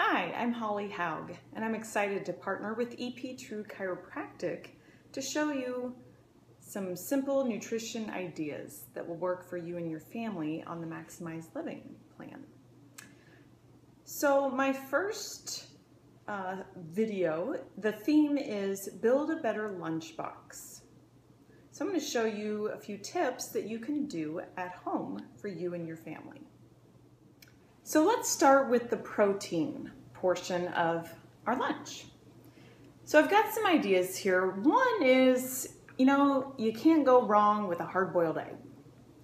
Hi, I'm Holly Houg, and I'm excited to partner with EP True Chiropractic to show you some simple nutrition ideas that will work for you and your family on the Maximized Living plan. So my first video, the theme is Build a Better Lunchbox. So I'm going to show you a few tips that you can do at home for you and your family. So let's start with the protein portion of our lunch. So I've got some ideas here. One is, you can't go wrong with a hard-boiled egg.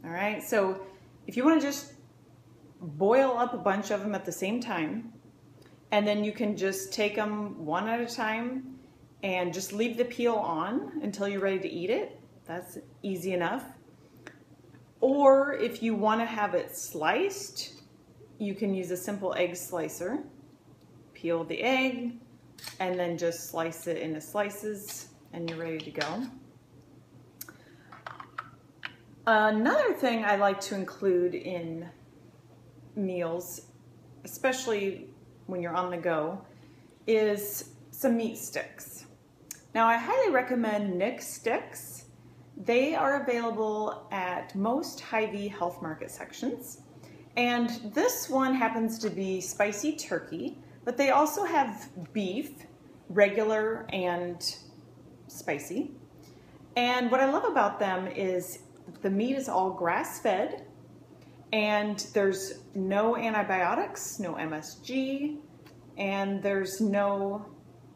All right, so if you want to just boil up a bunch of them at the same time, and then you can just take them one at a time and just leave the peel on until you're ready to eat it. That's easy enough. Or if you want to have it sliced, you can use a simple egg slicer. Peel the egg and then just slice it into slices and you're ready to go. Another thing I like to include in meals, especially when you're on the go, is some meat sticks. Now I highly recommend Nick sticks. They are available at most Hy-Vee health market sections. And this one happens to be spicy turkey, but they also have beef, regular and spicy. And what I love about them is the meat is all grass-fed, and there's no antibiotics, no MSG, and there's no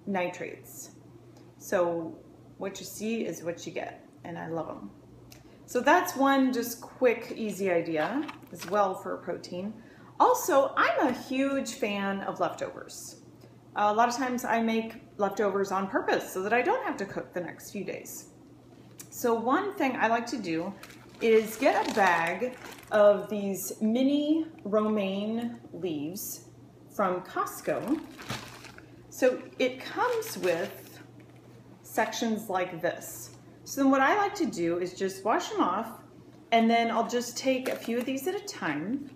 nitrates. So what you see is what you get, and I love them. So that's one just quick, easy idea as well for a protein. Also, I'm a huge fan of leftovers. A lot of times I make leftovers on purpose so that I don't have to cook the next few days. So one thing I like to do is get a bag of these mini romaine leaves from Costco. So it comes with sections like this. So then what I like to do is just wash them off, and then I'll just take a few of these at a time.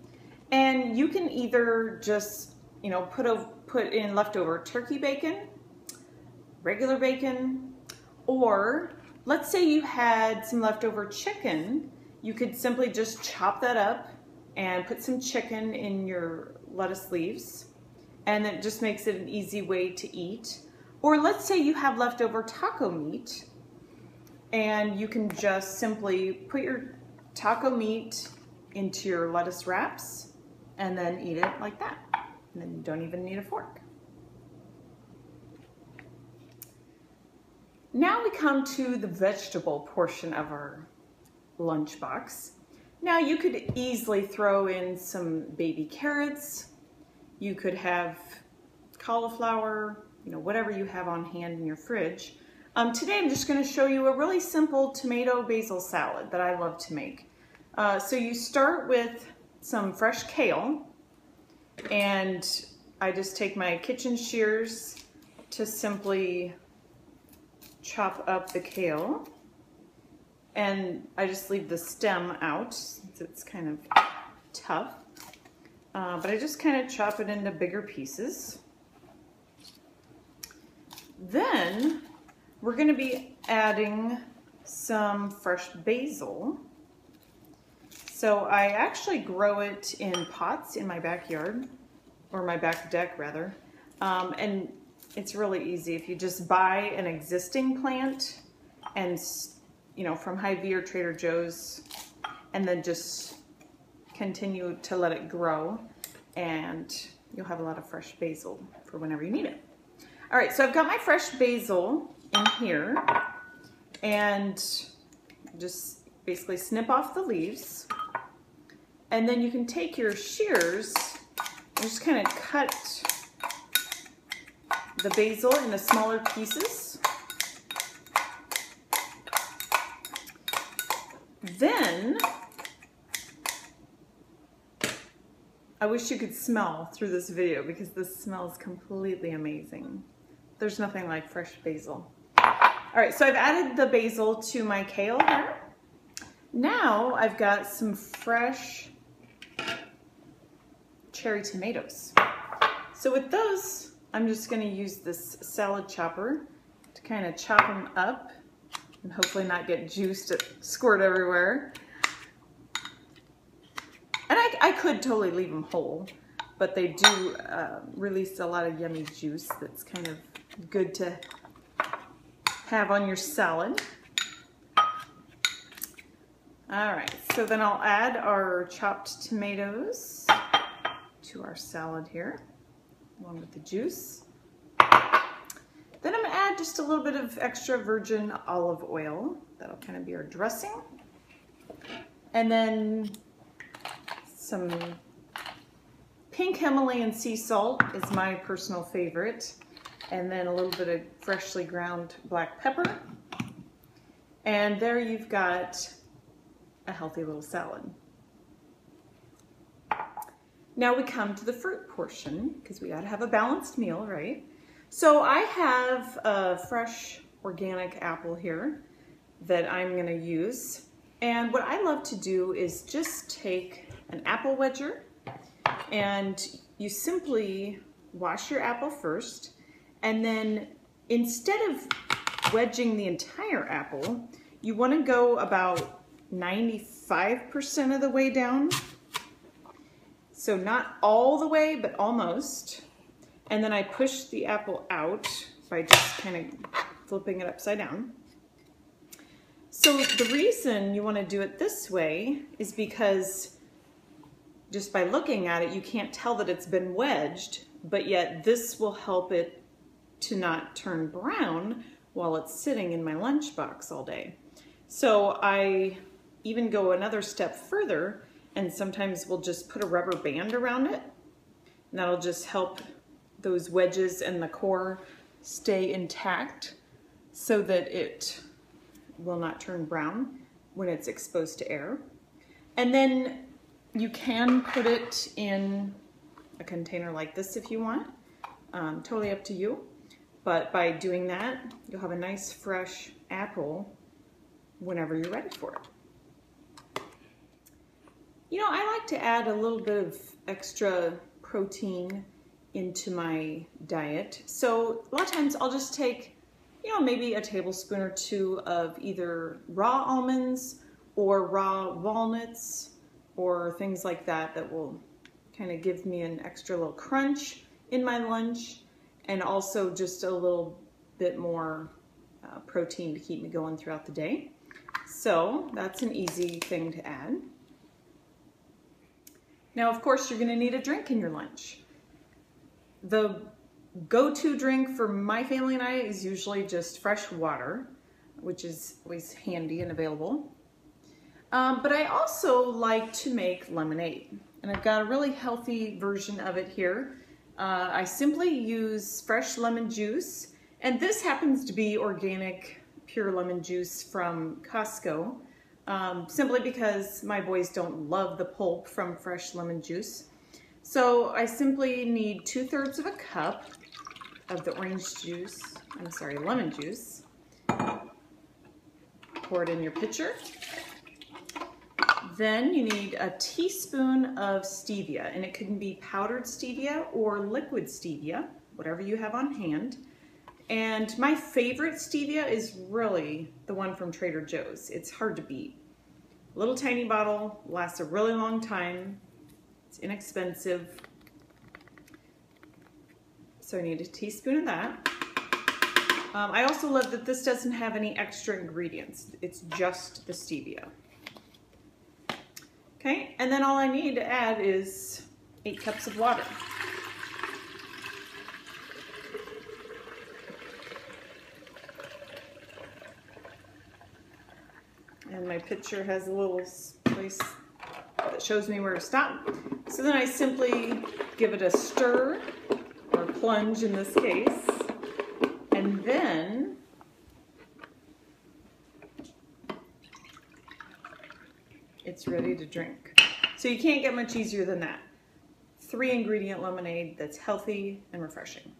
And you can either just, put in leftover turkey bacon, regular bacon, or let's say you had some leftover chicken, you could simply just chop that up and put some chicken in your lettuce leaves, and it just makes it an easy way to eat. Or let's say you have leftover taco meat, and you can just simply put your taco meat into your lettuce wraps and then eat it like that. And then you don't even need a fork. Now we come to the vegetable portion of our lunchbox. Now you could easily throw in some baby carrots. You could have cauliflower, whatever you have on hand in your fridge. Today I'm just going to show you a really simple tomato basil salad that I love to make. So you start with some fresh kale, and I just take my kitchen shears to simply chop up the kale, and I just leave the stem out since it's kind of tough, but I just kind of chop it into bigger pieces. Then we're going to be adding some fresh basil. So I actually grow it in pots in my backyard, or my back deck rather, and it's really easy. If you just buy an existing plant and, from Hy-Vee or Trader Joe's, and then just continue to let it grow, and you'll have a lot of fresh basil for whenever you need it. All right, so I've got my fresh basil in here, and just basically snip off the leaves, and then you can take your shears and just kind of cut the basil into smaller pieces. Then I wish you could smell through this video because this smells completely amazing. There's nothing like fresh basil. All right, so I've added the basil to my kale here. Now I've got some fresh cherry tomatoes. So with those, I'm just going to use this salad chopper to kind of chop them up and hopefully not get juice to squirt everywhere. And I could totally leave them whole, but they do release a lot of yummy juice that's kind of good to have on your salad. All right, so then I'll add our chopped tomatoes to our salad here, along with the juice. Then I'm gonna add just a little bit of extra virgin olive oil. That'll kind of be our dressing. And then some pink Himalayan sea salt is my personal favorite. And then a little bit of freshly ground black pepper. And there you've got a healthy little salad. Now we come to the fruit portion, because we gotta have a balanced meal, right? So I have a fresh organic apple here that I'm gonna use. And what I love to do is just take an apple wedger, and you simply wash your apple first, and then instead of wedging the entire apple, you wanna go about 95% of the way down. So not all the way, but almost. And then I push the apple out by just kind of flipping it upside down. So the reason you want to do it this way is because just by looking at it, you can't tell that it's been wedged, but yet this will help it to not turn brown while it's sitting in my lunchbox all day. So I even go another step further, and sometimes we'll just put a rubber band around it, and that'll just help those wedges and the core stay intact so that it will not turn brown when it's exposed to air. And then you can put it in a container like this if you want, totally up to you. But by doing that, you'll have a nice fresh apple whenever you're ready for it. You know, I like to add a little bit of extra protein into my diet. So a lot of times I'll just take, you know, maybe a tablespoon or two of either raw almonds or raw walnuts or things like that that will kind of give me an extra little crunch in my lunch, and also just a little bit more protein to keep me going throughout the day. So that's an easy thing to add. Now, of course, you're gonna need a drink in your lunch. The go-to drink for my family and I is usually just fresh water, which is always handy and available. But I also like to make lemonade, and I've got a really healthy version of it here. I simply use fresh lemon juice, and this happens to be organic pure lemon juice from Costco. Simply because my boys don't love the pulp from fresh lemon juice. So I simply need 2/3 of a cup of the lemon juice. Pour it in your pitcher. Then you need a teaspoon of stevia, and it can be powdered stevia or liquid stevia, whatever you have on hand. And my favorite stevia is really the one from Trader Joe's. It's hard to beat. Little tiny bottle, lasts a really long time. It's inexpensive. So I need a teaspoon of that. I also love that this doesn't have any extra ingredients. It's just the stevia. Okay, and then all I need to add is 8 cups of water. And my pitcher has a little place that shows me where to stop. So then I simply give it a stir, or plunge in this case, and then it's ready to drink. So you can't get much easier than that. 3-ingredient lemonade that's healthy and refreshing.